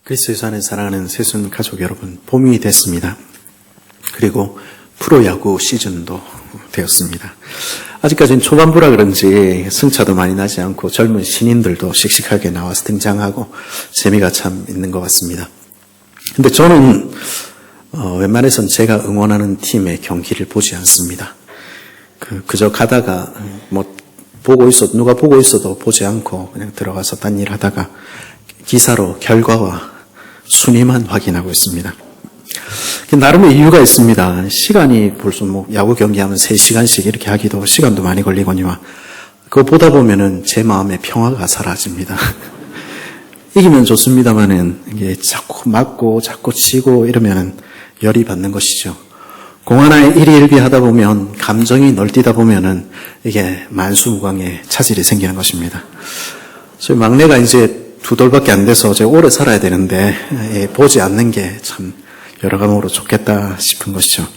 그리스도에서 안에 사랑하는 새순 가족 여러분, 봄이 됐습니다. 그리고 프로야구 시즌도 되었습니다. 아직까지는 초반부라 그런지 승차도 많이 나지 않고 젊은 신인들도 씩씩하게 나와서 등장하고 재미가 참 있는 것 같습니다. 근데 저는 웬만해선 제가 응원하는 팀의 경기를 보지 않습니다. 그저 가다가 누가 보고 있어도 보지 않고 그냥 들어가서 딴 일 하다가 기사로 결과와 순위만 확인하고 있습니다. 나름의 이유가 있습니다. 시간이 벌써 야구 경기하면 3시간씩 이렇게 하기도 시간도 많이 걸리거니와 그거 보다 보면은 제 마음의 평화가 사라집니다. 이기면 좋습니다만은 이게 자꾸 맞고 자꾸 치고 이러면은 열이 받는 것이죠. 공 하나에 일희일비 하다 보면 감정이 널뛰다 보면은 이게 만수무강의 차질이 생기는 것입니다. 저희 막내가 이제 2돌밖에 안 돼서 제가 오래 살아야 되는데 보지 않는 게 참 여러 가지로 좋겠다 싶은 것이죠.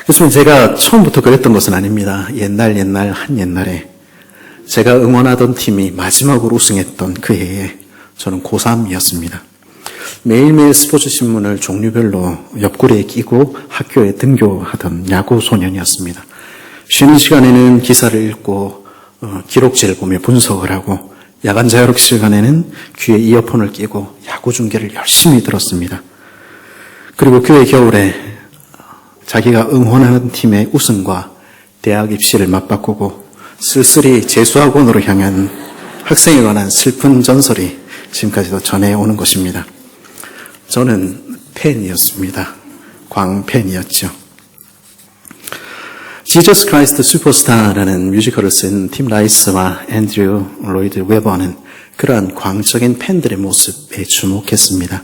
그렇지만 제가 처음부터 그랬던 것은 아닙니다. 옛날 한 옛날에 제가 응원하던 팀이 마지막으로 우승했던 그 해에 저는 고3이었습니다. 매일매일 스포츠 신문을 종류별로 옆구리에 끼고 학교에 등교하던 야구 소년이었습니다. 쉬는 시간에는 기사를 읽고 기록지를 보며 분석을 하고 야간 자율학 시간에는 귀에 이어폰을 끼고 야구 중계를 열심히 들었습니다. 그리고 그해 겨울에 자기가 응원하는 팀의 우승과 대학 입시를 맞바꾸고 쓸쓸히 재수학원으로 향한 학생에 관한 슬픈 전설이 지금까지도 전해오는 것입니다. 저는 팬이었습니다. 광팬이었죠. 지저스 크라이스트 슈퍼스타라는 뮤지컬을 쓴 팀 라이스와 앤드류 로이드 웨버는 그러한 광적인 팬들의 모습에 주목했습니다.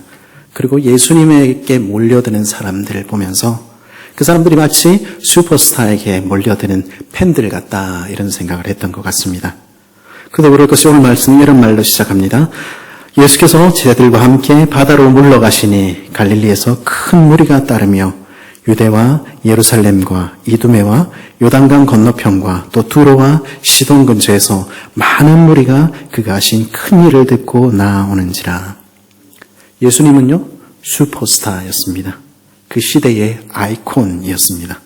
그리고 예수님에게 몰려드는 사람들을 보면서 그 사람들이 마치 슈퍼스타에게 몰려드는 팬들 같다 이런 생각을 했던 것 같습니다. 그도 그럴 것이 오늘 말씀은 이런 말로 시작합니다. 예수께서 제자들과 함께 바다로 물러가시니 갈릴리에서 큰 무리가 따르며 유대와 예루살렘과 이두메와 요단강 건너편과 또 두로와 시돈 근처에서 많은 무리가 그가 하신 큰 일을 듣고 나아오는지라. 예수님은요, 슈퍼스타였습니다. 그 시대의 아이콘이었습니다.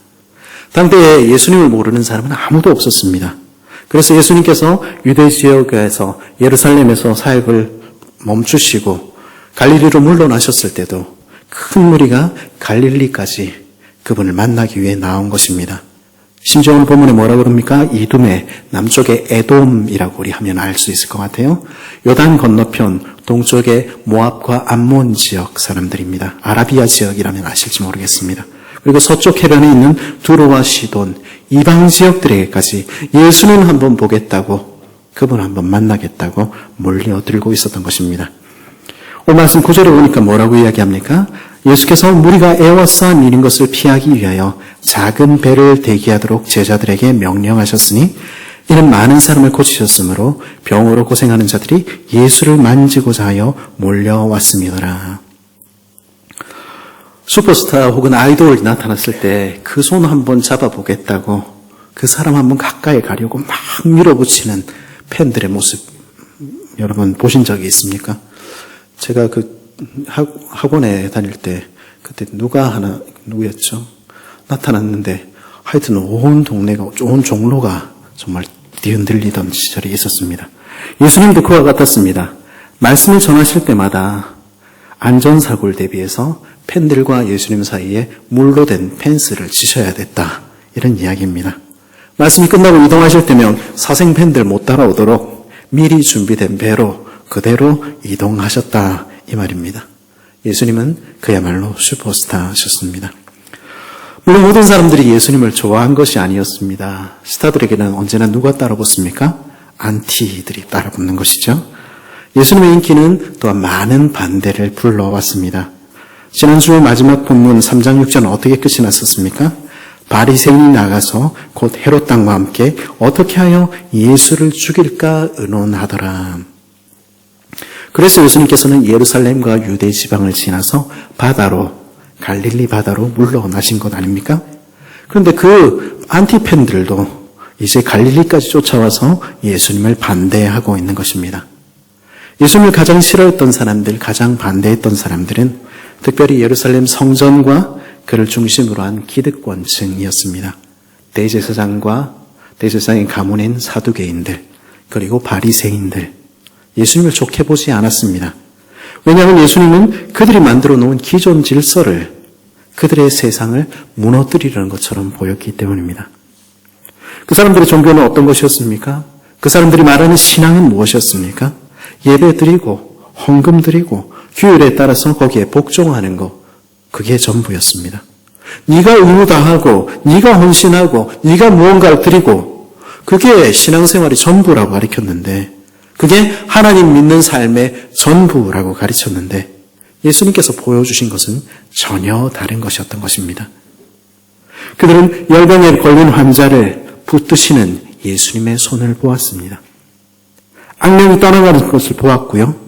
당대에 예수님을 모르는 사람은 아무도 없었습니다. 그래서 예수님께서 유대 지역에서 예루살렘에서 사역을 멈추시고 갈릴리로 물러나셨을 때도 큰 무리가 갈릴리까지 그분을 만나기 위해 나온 것입니다. 심지어 오늘 본문에 뭐라 그럽니까? 이두메, 남쪽의 에돔이라고 우리 하면 알 수 있을 것 같아요. 요단 건너편, 동쪽의 모압과 암몬 지역 사람들입니다. 아라비아 지역이라면 아실지 모르겠습니다. 그리고 서쪽 해변에 있는 두로와 시돈, 이방 지역들에게까지 예수님 한번 보겠다고, 그분 한번 만나겠다고 몰려들고 있었던 것입니다. 오늘 말씀 9절에 보니까 뭐라고 이야기합니까? 예수께서 무리가 애워싸 미는 것을 피하기 위하여 작은 배를 대기하도록 제자들에게 명령하셨으니 이는 많은 사람을 고치셨으므로 병으로 고생하는 자들이 예수를 만지고자 하여 몰려왔음이더라. 슈퍼스타 혹은 아이돌이 나타났을 때 그 손 한번 잡아보겠다고 그 사람 한번 가까이 가려고 막 밀어붙이는 팬들의 모습 여러분 보신 적이 있습니까? 제가 학원에 다닐 때 그때 누구였죠? 나타났는데 하여튼 온 동네가, 온 종로가 정말 뒤흔들리던 시절이 있었습니다. 예수님도 그와 같았습니다. 말씀을 전하실 때마다 안전사고를 대비해서 팬들과 예수님 사이에 물로 된 펜스를 치셔야 됐다. 이런 이야기입니다. 말씀이 끝나고 이동하실 때면 사생 팬들 못 따라오도록 미리 준비된 배로 그대로 이동하셨다. 이 말입니다. 예수님은 그야말로 슈퍼스타셨습니다. 물론 모든 사람들이 예수님을 좋아한 것이 아니었습니다. 스타들에게는 언제나 누가 따라붙습니까? 안티들이 따라붙는 것이죠. 예수님의 인기는 또한 많은 반대를 불러왔습니다. 지난주의 마지막 본문 3장 6절은 어떻게 끝이 났었습니까? 바리새인이 나가서 곧 헤롯 왕과 함께 어떻게 하여 예수를 죽일까 의논하더라. 그래서 예수님께서는 예루살렘과 유대 지방을 지나서 갈릴리 바다로 물러나신 것 아닙니까? 그런데 그 안티팬들도 이제 갈릴리까지 쫓아와서 예수님을 반대하고 있는 것입니다. 예수님을 가장 싫어했던 사람들, 가장 반대했던 사람들은 특별히 예루살렘 성전과 그를 중심으로 한 기득권층이었습니다. 대제사장의 가문인 사두개인들, 그리고 바리새인들, 예수님을 좋게 보지 않았습니다. 왜냐하면 예수님은 그들이 만들어 놓은 기존 질서를, 그들의 세상을 무너뜨리려는 것처럼 보였기 때문입니다. 그 사람들의 종교는 어떤 것이었습니까? 그 사람들이 말하는 신앙은 무엇이었습니까? 예배 드리고 헌금 드리고 규율에 따라서 거기에 복종하는 것, 그게 전부였습니다. 네가 의무 다하고 네가 헌신하고 네가 무언가를 드리고, 그게 신앙생활의 전부라고 가르쳤는데, 그게 하나님 믿는 삶의 전부라고 가르쳤는데, 예수님께서 보여주신 것은 전혀 다른 것이었던 것입니다. 그들은 열병에 걸린 환자를 붙드시는 예수님의 손을 보았습니다. 악령이 떠나가는 것을 보았고요.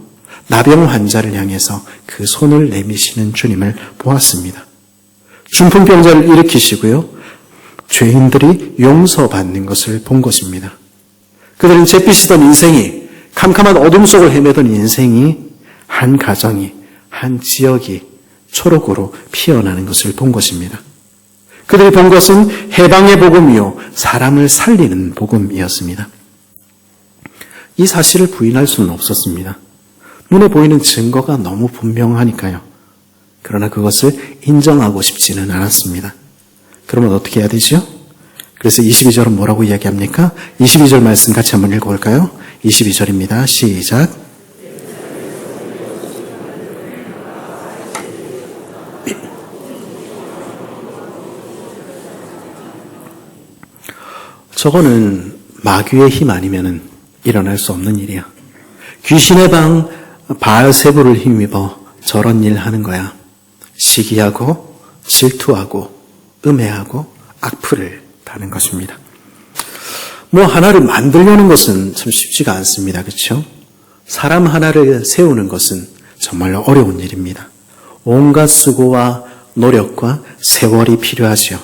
나병 환자를 향해서 그 손을 내미시는 주님을 보았습니다. 중풍병자를 일으키시고요. 죄인들이 용서받는 것을 본 것입니다. 그들은 잿빛이던 인생이, 캄캄한 어둠 속을 헤매던 인생이, 한 가정이, 한 지역이 초록으로 피어나는 것을 본 것입니다. 그들이 본 것은 해방의 복음이요, 사람을 살리는 복음이었습니다. 이 사실을 부인할 수는 없었습니다. 눈에 보이는 증거가 너무 분명하니까요. 그러나 그것을 인정하고 싶지는 않았습니다. 그러면 어떻게 해야 되죠? 그래서 22절은 뭐라고 이야기합니까? 22절 말씀 같이 한번 읽어볼까요? 22절입니다. 시작. 저거는 마귀의 힘 아니면은 일어날 수 없는 일이야. 귀신의 방 바알세부를 힘입어 저런 일 하는 거야. 시기하고 질투하고 음해하고 악플을 다는 것입니다. 하나를 만들려는 것은 참 쉽지가 않습니다. 그렇죠? 사람 하나를 세우는 것은 정말로 어려운 일입니다. 온갖 수고와 노력과 세월이 필요하지요.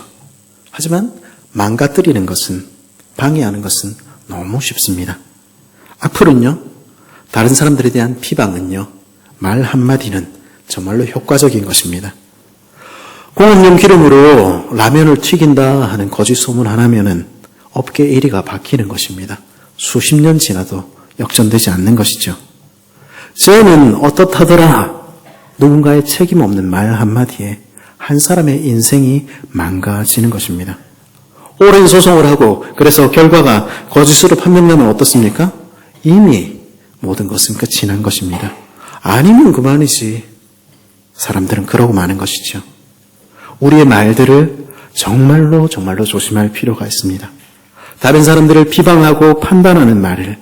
하지만 망가뜨리는 것은, 방해하는 것은 너무 쉽습니다. 악플은요, 다른 사람들에 대한 비방은요, 말 한마디는 정말로 효과적인 것입니다. 공업용 기름으로 라면을 튀긴다 하는 거짓 소문 하나면은 업계 1위가 바뀌는 것입니다. 수십 년 지나도 역전되지 않는 것이죠. 쟤는 어떻다더라, 누군가의 책임 없는 말 한마디에 한 사람의 인생이 망가지는 것입니다. 오랜 소송을 하고 그래서 결과가 거짓으로 판명나면 어떻습니까? 이미 모든 것은 끝이 난 것입니다. 아니면 그만이지. 사람들은 그러고 마는 것이죠. 우리의 말들을 정말로 조심할 필요가 있습니다. 다른 사람들을 비방하고 판단하는 말을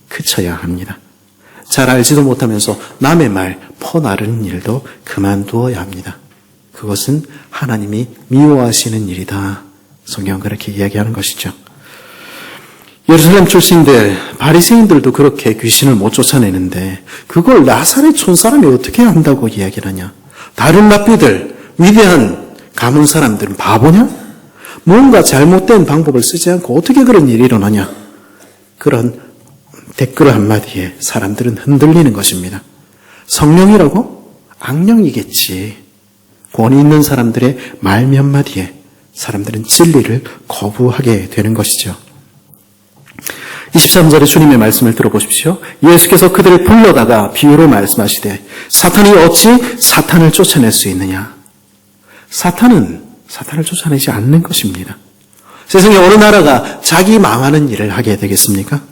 그쳐야 합니다. 잘 알지도 못하면서 남의 말 퍼나르는 일도 그만두어야 합니다. 그것은 하나님이 미워하시는 일이다. 성경은 그렇게 이야기하는 것이죠. 예루살렘 출신들, 바리새인들도 그렇게 귀신을 못 쫓아내는데 그걸 나사렛 촌사람이 어떻게 한다고 이야기를 하냐. 다른 랍비들, 위대한 가문 사람들은 바보냐? 뭔가 잘못된 방법을 쓰지 않고 어떻게 그런 일이 일어나냐? 그런 댓글 한마디에 사람들은 흔들리는 것입니다. 성령이라고? 악령이겠지. 권위 있는 사람들의 말 몇 마디에 사람들은 진리를 거부하게 되는 것이죠. 23절에 주님의 말씀을 들어보십시오. 예수께서 그들을 불러다가 비유로 말씀하시되 사탄이 어찌 사탄을 쫓아낼 수 있느냐. 사탄은 사탄을 쫓아내지 않는 것입니다. 세상에 어느 나라가 자기 망하는 일을 하게 되겠습니까?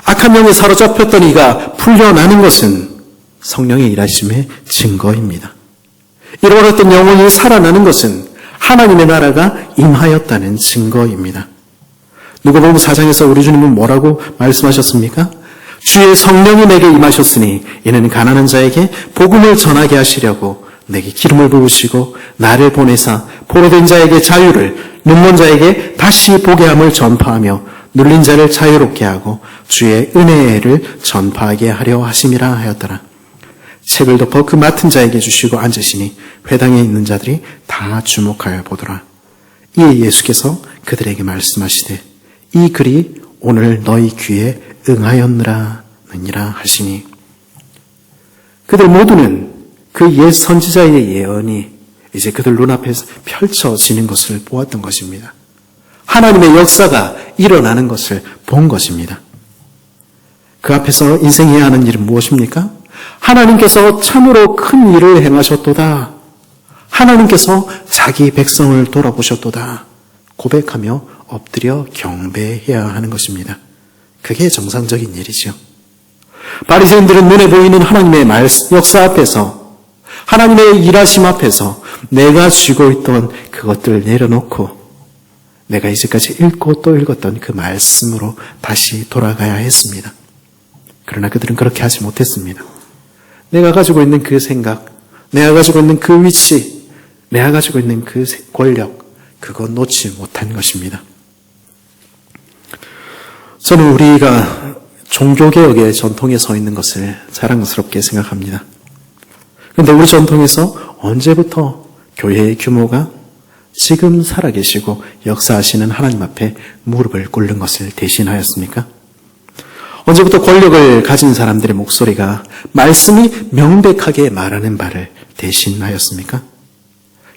악한 영에 사로잡혔던 이가 풀려나는 것은 성령의 일하심의 증거입니다. 잃어버렸던 영혼이 살아나는 것은 하나님의 나라가 임하였다는 증거입니다. 누가복음 4장에서 우리 주님은 뭐라고 말씀하셨습니까? 주의 성령이 내게 임하셨으니 이는 가난한 자에게 복음을 전하게 하시려고 내게 기름을 부으시고 나를 보내사 포로된 자에게 자유를, 눈먼 자에게 다시 보게 함을 전파하며 눌린 자를 자유롭게 하고 주의 은혜를 전파하게 하려 하심이라 하였더라. 책을 덮어 그 맡은 자에게 주시고 앉으시니 회당에 있는 자들이 다 주목하여 보더라. 이에 예수께서 그들에게 말씀하시되 이 글이 오늘 너희 귀에 응하였느니라 하시니. 그들 모두는 그 옛 선지자의 예언이 이제 그들 눈앞에서 펼쳐지는 것을 보았던 것입니다. 하나님의 역사가 일어나는 것을 본 것입니다. 그 앞에서 인생해야 하는 일은 무엇입니까? 하나님께서 참으로 큰 일을 행하셨도다. 하나님께서 자기 백성을 돌아보셨도다. 고백하며 엎드려 경배해야 하는 것입니다. 그게 정상적인 일이죠. 바리새인들은 눈에 보이는 하나님의 역사 앞에서, 하나님의 일하심 앞에서 내가 쥐고 있던 그것들을 내려놓고 내가 이제까지 읽고 또 읽었던 그 말씀으로 다시 돌아가야 했습니다. 그러나 그들은 그렇게 하지 못했습니다. 내가 가지고 있는 그 생각, 내가 가지고 있는 그 위치, 내가 가지고 있는 그 권력, 그거 놓지 못한 것입니다. 저는 우리가 종교개혁의 전통에 서 있는 것을 자랑스럽게 생각합니다. 그런데 우리 전통에서 언제부터 교회의 규모가 지금 살아계시고 역사하시는 하나님 앞에 무릎을 꿇는 것을 대신하였습니까? 언제부터 권력을 가진 사람들의 목소리가 말씀이 명백하게 말하는 바를 대신하였습니까?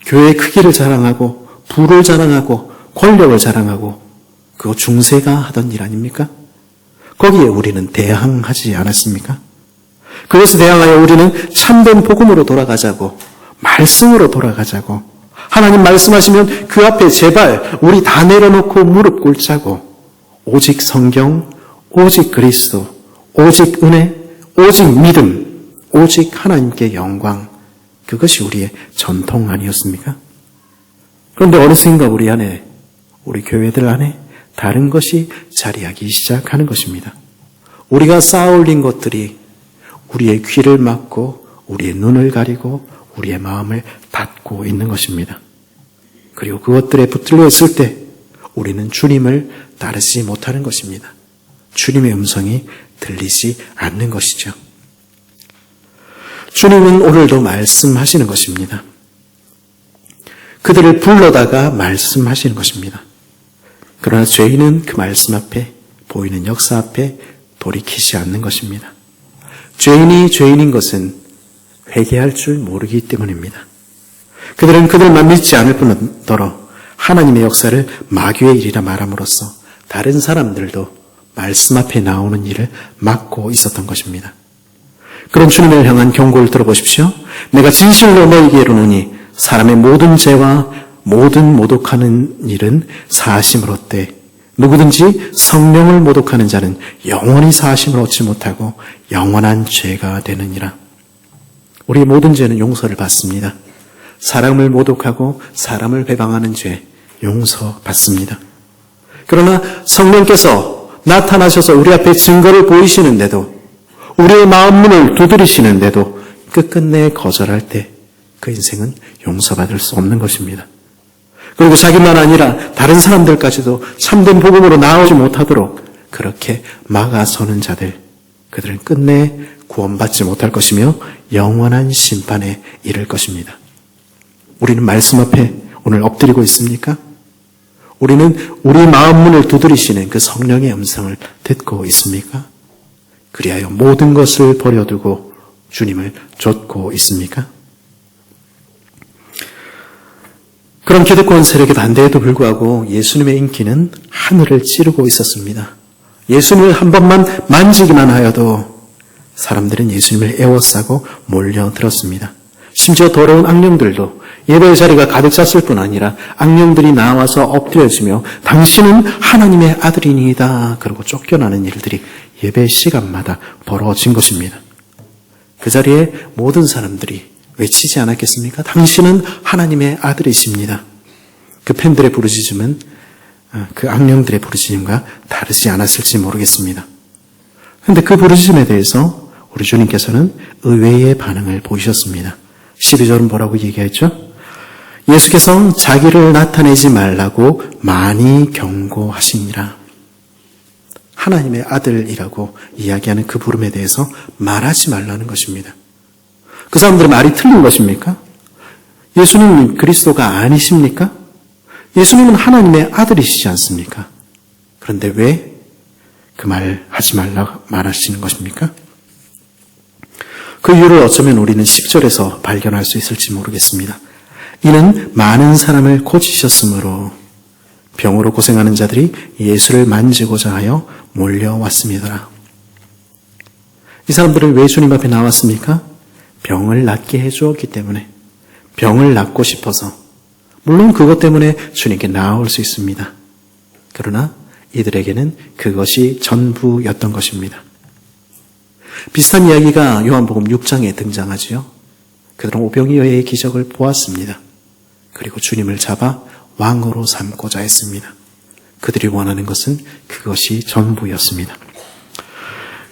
교회의 크기를 자랑하고 부를 자랑하고 권력을 자랑하고 그거 중세가 하던 일 아닙니까? 거기에 우리는 대항하지 않았습니까? 그것에 대항하여 우리는 참된 복음으로 돌아가자고, 말씀으로 돌아가자고, 하나님 말씀하시면 그 앞에 제발 우리 다 내려놓고 무릎 꿇자고, 오직 성경, 오직 그리스도, 오직 은혜, 오직 믿음, 오직 하나님께 영광, 그것이 우리의 전통 아니었습니까? 그런데 어느샌가 우리 안에, 우리 교회들 안에 다른 것이 자리하기 시작하는 것입니다. 우리가 쌓아올린 것들이 우리의 귀를 막고 우리의 눈을 가리고 우리의 마음을 닫고 있는 것입니다. 그리고 그것들에 붙들려 있을 때 우리는 주님을 따르지 못하는 것입니다. 주님의 음성이 들리지 않는 것이죠. 주님은 오늘도 말씀하시는 것입니다. 그들을 불러다가 말씀하시는 것입니다. 그러나 죄인은 그 말씀 앞에, 보이는 역사 앞에 돌이키지 않는 것입니다. 죄인이 죄인인 것은 회개할 줄 모르기 때문입니다. 그들은 그들만 믿지 않을 뿐더러 하나님의 역사를 마귀의 일이라 말함으로써 다른 사람들도 말씀 앞에 나오는 일을 막고 있었던 것입니다. 그런 주님을 향한 경고를 들어보십시오. 내가 진실로 너희에게 이르노니 사람의 모든 죄와 모든 모독하는 일은 사하심을 얻되 누구든지 성령을 모독하는 자는 영원히 사하심을 얻지 못하고 영원한 죄가 되느니라. 우리의 모든 죄는 용서를 받습니다. 사람을 모독하고 사람을 배방하는 죄 용서받습니다. 그러나 성령께서 나타나셔서 우리 앞에 증거를 보이시는데도, 우리의 마음 문을 두드리시는데도 끝끝내 거절할 때 그 인생은 용서받을 수 없는 것입니다. 그리고 자기만 아니라 다른 사람들까지도 참된 복음으로 나오지 못하도록 그렇게 막아서는 자들, 그들은 끝내 구원받지 못할 것이며 영원한 심판에 이를 것입니다. 우리는 말씀 앞에 오늘 엎드리고 있습니까? 우리는 우리 마음 문을 두드리시는 그 성령의 음성을 듣고 있습니까? 그리하여 모든 것을 버려두고 주님을 좇고 있습니까? 그런 기득권 세력의 반대에도 불구하고 예수님의 인기는 하늘을 찌르고 있었습니다. 예수님을 한 번만 만지기만 하여도 사람들은 예수님을 애워싸고 몰려들었습니다. 심지어 더러운 악령들도 예배의 자리가 가득 찼을 뿐 아니라 악령들이 나와서 엎드려지며 당신은 하나님의 아들이니이다 그러고 쫓겨나는 일들이 예배 시간마다 벌어진 것입니다. 그 자리에 모든 사람들이 외치지 않았겠습니까? 당신은 하나님의 아들이십니다. 그 팬들의 부르짖음은 그 악령들의 부르짖음과 다르지 않았을지 모르겠습니다. 그런데 그 부르짖음에 대해서 우리 주님께서는 의외의 반응을 보이셨습니다. 12절은 뭐라고 얘기했죠? 예수께서 자기를 나타내지 말라고 많이 경고하시니라. 하나님의 아들이라고 이야기하는 그 부름에 대해서 말하지 말라는 것입니다. 그 사람들의 말이 틀린 것입니까? 예수님은 그리스도가 아니십니까? 예수님은 하나님의 아들이시지 않습니까? 그런데 왜 그 말 하지 말라고 말하시는 것입니까? 그 이유를 어쩌면 우리는 10절에서 발견할 수 있을지 모르겠습니다. 이는 많은 사람을 고치셨으므로 병으로 고생하는 자들이 예수를 만지고자 하여 몰려왔습니다. 이 사람들은 왜 주님 앞에 나왔습니까? 병을 낫게 해주었기 때문에, 병을 낫고 싶어서, 물론 그것 때문에 주님께 나아올 수 있습니다. 그러나 이들에게는 그것이 전부였던 것입니다. 비슷한 이야기가 요한복음 6장에 등장하지요. 그들은 오병이어 여의 기적을 보았습니다. 그리고 주님을 잡아 왕으로 삼고자 했습니다. 그들이 원하는 것은 그것이 전부였습니다.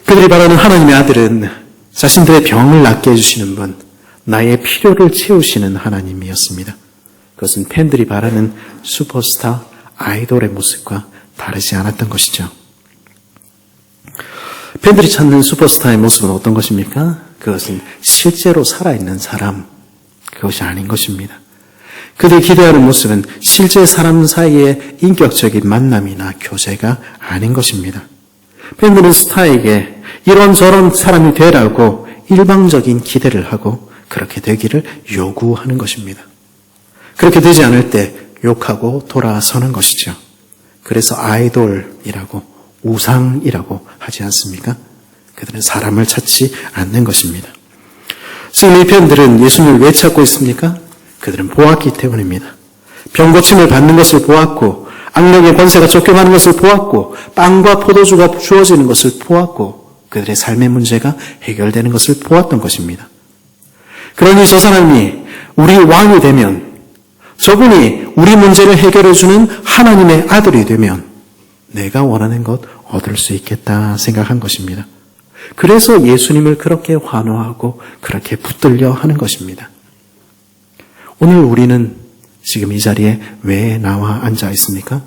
그들이 바라는 하나님의 아들은 자신들의 병을 낫게 해주시는 분, 나의 필요를 채우시는 하나님이었습니다. 그것은 팬들이 바라는 슈퍼스타 아이돌의 모습과 다르지 않았던 것이죠. 팬들이 찾는 슈퍼스타의 모습은 어떤 것입니까? 그것은 실제로 살아있는 사람, 그것이 아닌 것입니다. 그들이 기대하는 모습은 실제 사람 사이의 인격적인 만남이나 교제가 아닌 것입니다. 팬들은 스타에게 이런저런 사람이 되라고 일방적인 기대를 하고 그렇게 되기를 요구하는 것입니다. 그렇게 되지 않을 때 욕하고 돌아서는 것이죠. 그래서 아이돌이라고 우상이라고 하지 않습니까? 그들은 사람을 찾지 않는 것입니다. 지금 이 팬들은 예수님을 왜 찾고 있습니까? 그들은 보았기 때문입니다. 병 고침을 받는 것을 보았고, 악령의 권세가 쫓겨가는 것을 보았고, 빵과 포도주가 주어지는 것을 보았고, 그들의 삶의 문제가 해결되는 것을 보았던 것입니다. 그러니 저 사람이 우리 왕이 되면, 저분이 우리 문제를 해결해주는 하나님의 아들이 되면 내가 원하는 것 얻을 수 있겠다 생각한 것입니다. 그래서 예수님을 그렇게 환호하고 그렇게 붙들려 하는 것입니다. 오늘 우리는 지금 이 자리에 왜 나와 앉아 있습니까?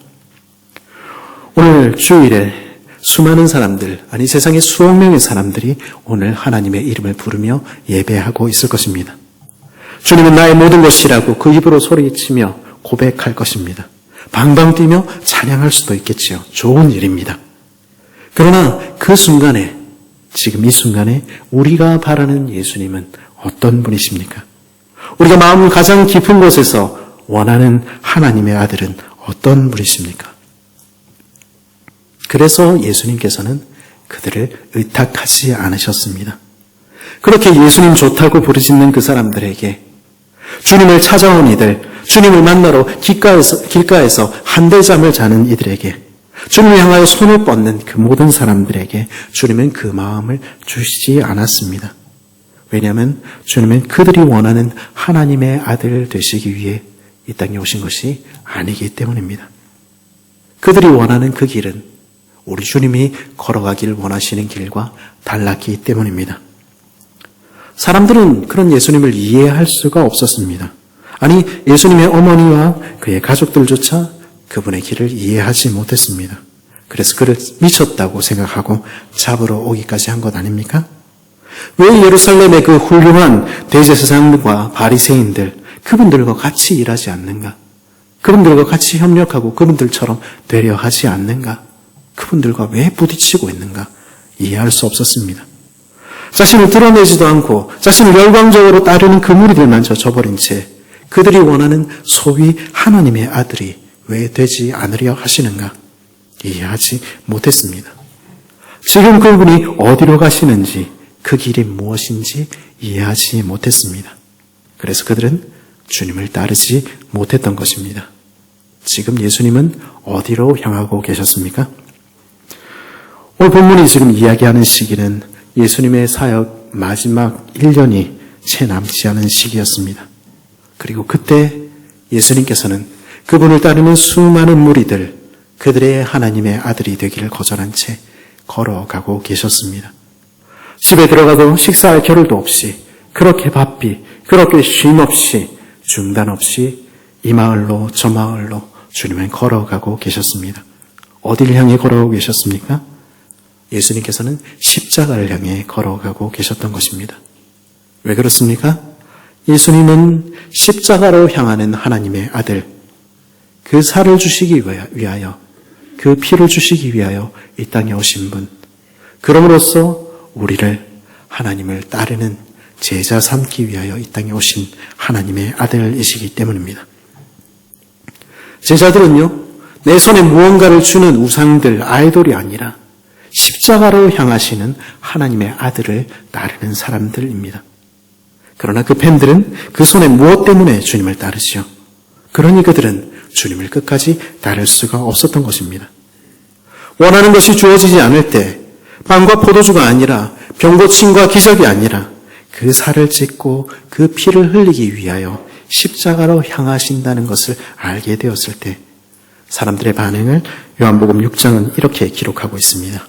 오늘 주일에 수많은 사람들, 아니 세상에 수억 명의 사람들이 오늘 하나님의 이름을 부르며 예배하고 있을 것입니다. 주님은 나의 모든 것이라고 그 입으로 소리치며 고백할 것입니다. 방방 뛰며 찬양할 수도 있겠지요. 좋은 일입니다. 그러나 그 순간에, 지금 이 순간에 우리가 바라는 예수님은 어떤 분이십니까? 우리가 마음 가장 깊은 곳에서 원하는 하나님의 아들은 어떤 분이십니까? 그래서 예수님께서는 그들을 의탁하지 않으셨습니다. 그렇게 예수님 좋다고 부르짖는 그 사람들에게, 주님을 찾아온 이들, 주님을 만나러 길가에서 한대잠을 자는 이들에게, 주님을 향하여 손을 뻗는 그 모든 사람들에게 주님은 그 마음을 주시지 않았습니다. 왜냐하면 주님은 그들이 원하는 하나님의 아들 되시기 위해 이 땅에 오신 것이 아니기 때문입니다. 그들이 원하는 그 길은 우리 주님이 걸어가길 원하시는 길과 달랐기 때문입니다. 사람들은 그런 예수님을 이해할 수가 없었습니다. 아니, 예수님의 어머니와 그의 가족들조차 그분의 길을 이해하지 못했습니다. 그래서 그를 미쳤다고 생각하고 잡으러 오기까지 한 것 아닙니까? 왜 예루살렘의 그 훌륭한 대제사장과 바리새인들, 그분들과 같이 일하지 않는가? 그분들과 같이 협력하고 그분들처럼 되려 하지 않는가? 그분들과 왜 부딪히고 있는가? 이해할 수 없었습니다. 자신을 드러내지도 않고 자신을 열광적으로 따르는 그 무리들만 져버린 채 그들이 원하는 소위 하나님의 아들이 왜 되지 않으려 하시는가? 이해하지 못했습니다. 지금 그분이 어디로 가시는지, 그 길이 무엇인지 이해하지 못했습니다. 그래서 그들은 주님을 따르지 못했던 것입니다. 지금 예수님은 어디로 향하고 계셨습니까? 오늘 본문이 지금 이야기하는 시기는 예수님의 사역 마지막 1년이 채 남지 않은 시기였습니다. 그리고 그때 예수님께서는 그분을 따르는 수많은 무리들, 그들의 하나님의 아들이 되기를 거절한 채 걸어가고 계셨습니다. 집에 들어가도 식사할 겨를도 없이 그렇게 바삐, 그렇게 쉼 없이, 중단 없이 이 마을로 저 마을로 주님은 걸어가고 계셨습니다. 어디를 향해 걸어가고 계셨습니까? 예수님께서는 십자가를 향해 걸어가고 계셨던 것입니다. 왜 그렇습니까? 예수님은 십자가로 향하는 하나님의 아들, 그 살을 주시기 위하여, 그 피를 주시기 위하여 이 땅에 오신 분, 그럼으로써 우리를 하나님을 따르는 제자 삼기 위하여 이 땅에 오신 하나님의 아들이시기 때문입니다. 제자들은요, 내 손에 무언가를 주는 우상들, 아이돌이 아니라 십자가로 향하시는 하나님의 아들을 따르는 사람들입니다. 그러나 그 팬들은 그 손에 무엇 때문에 주님을 따르시오? 그러니 그들은 주님을 끝까지 따를 수가 없었던 것입니다. 원하는 것이 주어지지 않을 때 빵과 포도주가 아니라 병고침과 기적이 아니라 그 살을 찢고 그 피를 흘리기 위하여 십자가로 향하신다는 것을 알게 되었을 때 사람들의 반응을 요한복음 6장은 이렇게 기록하고 있습니다.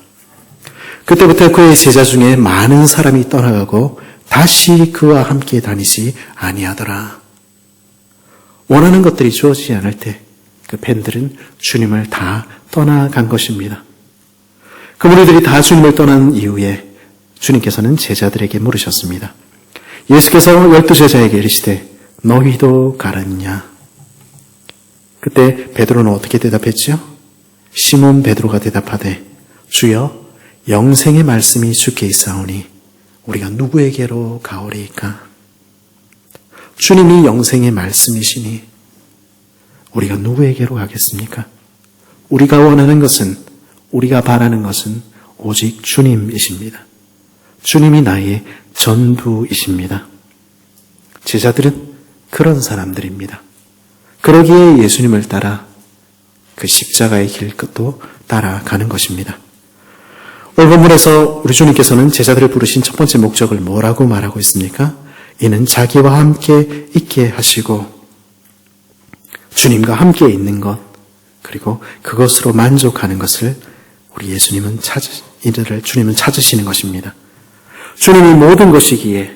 그때부터 그의 제자 중에 많은 사람이 떠나가고 다시 그와 함께 다니지 아니하더라. 원하는 것들이 주어지지 않을 때 그 팬들은 주님을 다 떠나간 것입니다. 그 무리들이 다 주님을 떠난 이후에 주님께서는 제자들에게 물으셨습니다. 예수께서 12제자에게 이르시되 너희도 가느냐? 그때 베드로는 어떻게 대답했죠? 시몬 베드로가 대답하되 주여 영생의 말씀이 주께 있사오니 우리가 누구에게로 가오리이까? 주님이 영생의 말씀이시니 우리가 누구에게로 가겠습니까? 우리가 원하는 것은, 우리가 바라는 것은 오직 주님이십니다. 주님이 나의 전부이십니다. 제자들은 그런 사람들입니다. 그러기에 예수님을 따라 그 십자가의 길도 따라가는 것입니다. 오늘 본문에서 우리 주님께서는 제자들을 부르신 첫 번째 목적을 뭐라고 말하고 있습니까? 이는 자기와 함께 있게 하시고 주님과 함께 있는 것, 그리고 그것으로 만족하는 것을 우리 주님은 찾으시는 것입니다. 주님이 모든 것이기에,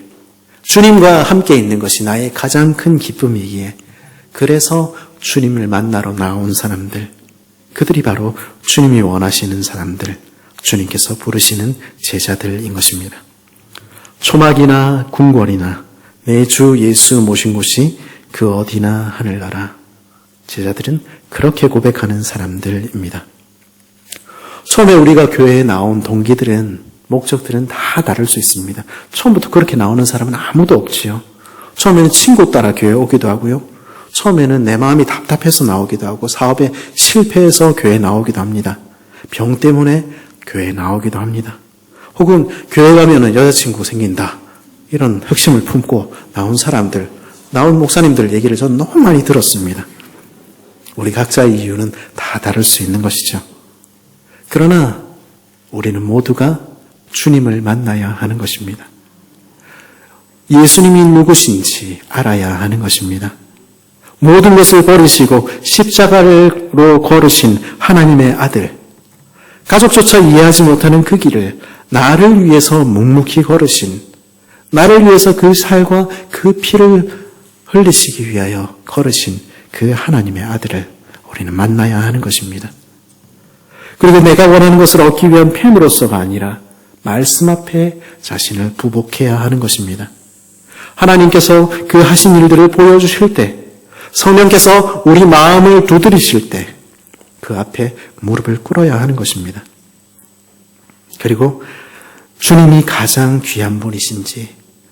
주님과 함께 있는 것이 나의 가장 큰 기쁨이기에, 그래서 주님을 만나러 나온 사람들, 그들이 바로 주님이 원하시는 사람들, 주님께서 부르시는 제자들인 것입니다. 초막이나 궁궐이나 내 주 예수 모신 곳이 그 어디나 하늘나라. 제자들은 그렇게 고백하는 사람들입니다. 처음에 우리가 교회에 나온 동기들은, 목적들은 다 다를 수 있습니다. 처음부터 그렇게 나오는 사람은 아무도 없지요. 처음에는 친구 따라 교회에 오기도 하고요. 처음에는 내 마음이 답답해서 나오기도 하고, 사업에 실패해서 교회에 나오기도 합니다. 병 때문에 교회에 나오기도 합니다. 혹은 교회 가면은 여자친구 생긴다, 이런 흑심을 품고 나온 사람들, 나온 목사님들 얘기를 저는 너무 많이 들었습니다. 우리 각자의 이유는 다 다를 수 있는 것이죠. 그러나 우리는 모두가 주님을 만나야 하는 것입니다. 예수님이 누구신지 알아야 하는 것입니다. 모든 것을 버리시고 십자가로 걸으신 하나님의 아들, 가족조차 이해하지 못하는 그 길을 나를 위해서 묵묵히 걸으신, 나를 위해서 그 살과 그 피를 흘리시기 위하여 걸으신 그 하나님의 아들을 우리는 만나야 하는 것입니다. 그리고 내가 원하는 것을 얻기 위한 팬으로서가 아니라 말씀 앞에 자신을 부복해야 하는 것입니다. 하나님께서 그 하신 일들을 보여주실 때, 성령께서 우리 마음을 두드리실 때 그 앞에 무릎을 꿇어야 하는 것입니다. 그리고 주님이 가장 귀한 분이신지,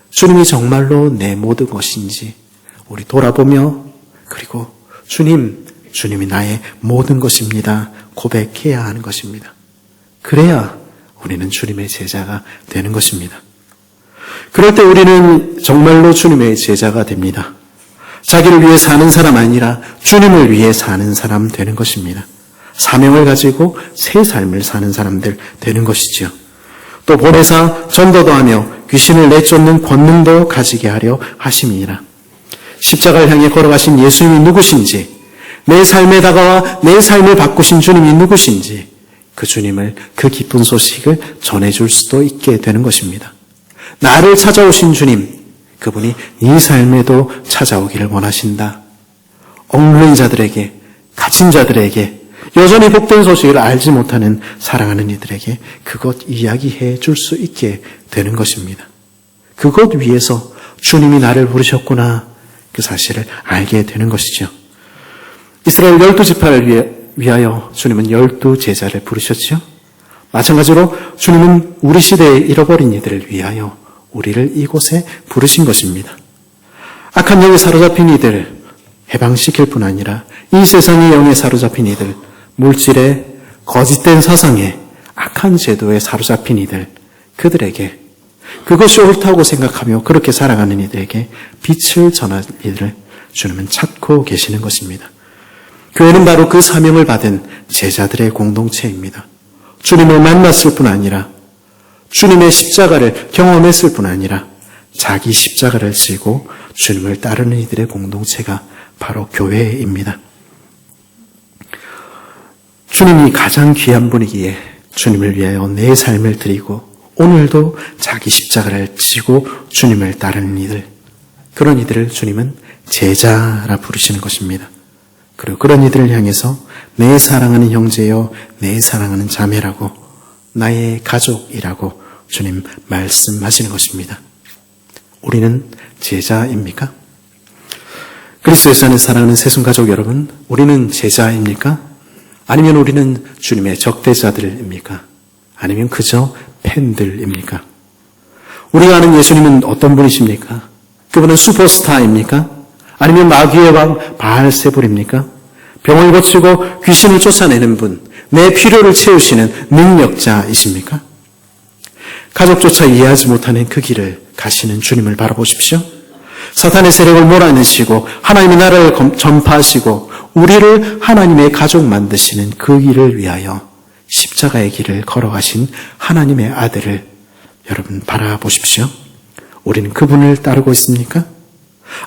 주님이 정말로 내 모든 것인지 우리 돌아보며, 그리고 주님이 나의 모든 것입니다 고백해야 하는 것입니다. 그래야 우리는 주님의 제자가 되는 것입니다. 그럴 때 우리는 정말로 주님의 제자가 됩니다. 자기를 위해 사는 사람 아니라 주님을 위해 사는 사람 되는 것입니다. 사명을 가지고 새 삶을 사는 사람들 되는 것이지요. 또 보혜사 전도도 하며 귀신을 내쫓는 권능도 가지게 하려 하심이니라. 십자가를 향해 걸어가신 예수님이 누구신지, 내 삶에 다가와 내 삶을 바꾸신 주님이 누구신지, 그 주님을, 그 기쁜 소식을 전해줄 수도 있게 되는 것입니다. 나를 찾아오신 주님, 그분이 네 삶에도 찾아오기를 원하신다. 억눌린 자들에게, 갇힌 자들에게, 여전히 복된 소식을 알지 못하는 사랑하는 이들에게 그것 이야기해 줄 수 있게 되는 것입니다. 그것 위해서 주님이 나를 부르셨구나, 그 사실을 알게 되는 것이죠. 이스라엘 12지파를 위하여 주님은 12제자를 부르셨죠. 마찬가지로 주님은 우리 시대의 잃어버린 이들을 위하여 우리를 이곳에 부르신 것입니다. 악한 영에 사로잡힌 이들 해방시킬 뿐 아니라 이 세상의 영에 사로잡힌 이들, 물질에 거짓된 사상에 악한 제도에 사로잡힌 이들, 그들에게 그것이 옳다고 생각하며 그렇게 살아가는 이들에게 빛을 전할 일을 주님은 찾고 계시는 것입니다. 교회는 바로 그 사명을 받은 제자들의 공동체입니다. 주님을 만났을 뿐 아니라 주님의 십자가를 경험했을 뿐 아니라 자기 십자가를 지고 주님을 따르는 이들의 공동체가 바로 교회입니다. 주님이 가장 귀한 분이기에 주님을 위하여 내 삶을 드리고 오늘도 자기 십자가를 지고 주님을 따르는 이들, 그런 이들을 주님은 제자라 부르시는 것입니다. 그리고 그런 이들을 향해서 내 사랑하는 형제여, 내 사랑하는 자매라고, 나의 가족이라고 주님 말씀하시는 것입니다. 우리는 제자입니까? 그리스도에서 사랑하는 새순가족 여러분, 우리는 제자입니까? 아니면 우리는 주님의 적대자들입니까? 아니면 그저 팬들입니까? 우리가 아는 예수님은 어떤 분이십니까? 그분은 슈퍼스타입니까? 아니면 마귀의 왕 바알세불입니까? 병을 고치고 귀신을 쫓아내는 분, 내 필요를 채우시는 능력자이십니까? 가족조차 이해하지 못하는 그 길을 가시는 주님을 바라보십시오. 사탄의 세력을 몰아내시고 하나님의 나라를 전파하시고 우리를 하나님의 가족 만드시는 그 길을 위하여 십자가의 길을 걸어가신 하나님의 아들을 여러분 바라보십시오. 우리는 그분을 따르고 있습니까?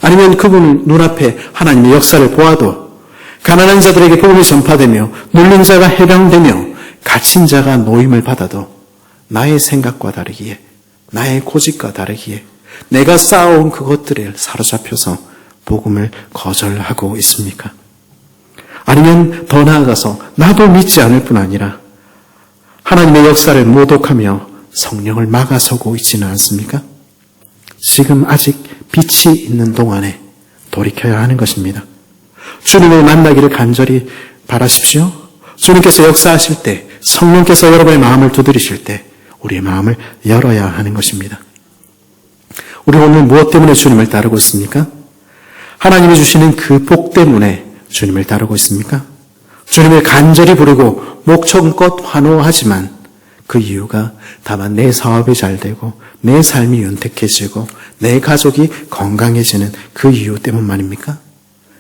아니면 그분을 눈앞에 하나님의 역사를 보아도 가난한 자들에게 복음이 전파되며 눌린 자가 해방되며 갇힌 자가 노임을 받아도 나의 생각과 다르기에, 나의 고집과 다르기에 내가 쌓아온 그것들에 사로잡혀서 복음을 거절하고 있습니까? 아니면 더 나아가서 나도 믿지 않을 뿐 아니라 하나님의 역사를 모독하며 성령을 막아서고 있지는 않습니까? 지금 아직 빛이 있는 동안에 돌이켜야 하는 것입니다. 주님을 만나기를 간절히 바라십시오. 주님께서 역사하실 때, 성령께서 여러분의 마음을 두드리실 때 우리의 마음을 열어야 하는 것입니다. 우리 오늘 무엇 때문에 주님을 따르고 있습니까? 하나님이 주시는 그 복 때문에 주님을 따르고 있습니까? 주님을 간절히 부르고 목청껏 환호하지만 그 이유가 다만 내 사업이 잘 되고 내 삶이 윤택해지고 내 가족이 건강해지는 그 이유 때문만입니까?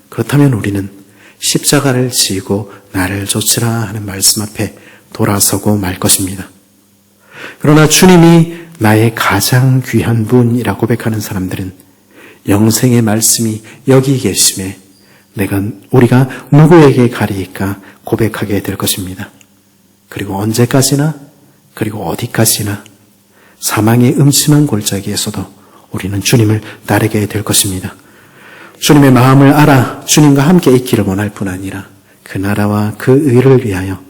그렇다면 우리는 십자가를 지고 나를 좇으라 하는 말씀 앞에 돌아서고 말 것입니다. 그러나 주님이 나의 가장 귀한 분이라 고백하는 사람들은 영생의 말씀이 여기 계심에 우리가 누구에게 가리일까 고백하게 될 것입니다. 그리고 언제까지나, 그리고 어디까지나 사망의 음침한 골짜기에서도 우리는 주님을 따르게 될 것입니다. 주님의 마음을 알아 주님과 함께 있기를 원할 뿐 아니라 그 나라와 그 의를 위하여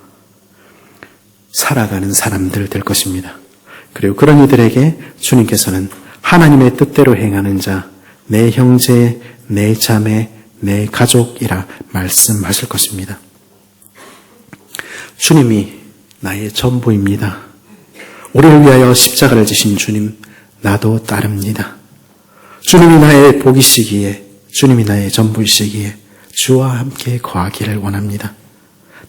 살아가는 사람들 될 것입니다. 그리고 그런 이들에게 주님께서는 하나님의 뜻대로 행하는 자, 내 형제, 내 자매, 내 가족이라 말씀하실 것입니다. 주님이 나의 전부입니다. 우리를 위하여 십자가를 지신 주님, 나도 따릅니다. 주님이 나의 복이시기에, 주님이 나의 전부이시기에 주와 함께 거하기를 원합니다.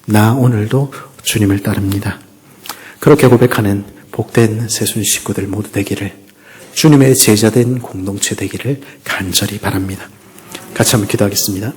나 오늘도 주님을 따릅니다. 그렇게 고백하는 복된 새순 식구들 모두 되기를, 주님의 제자된 공동체 되기를 간절히 바랍니다. 같이 한번 기도하겠습니다.